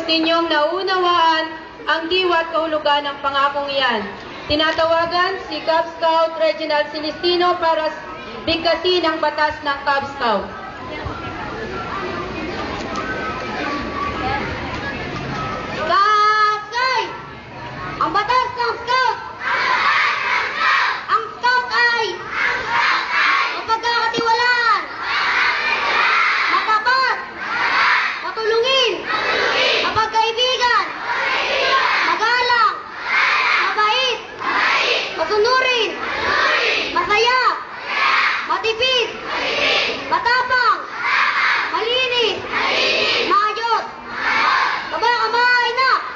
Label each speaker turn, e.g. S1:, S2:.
S1: ninyong naunawaan ang diwa at kahulugan ng pangakong iyan. Tinatawagan si Cub Scout Reginald Celestino para bigkasin ang batas ng Cub Scout.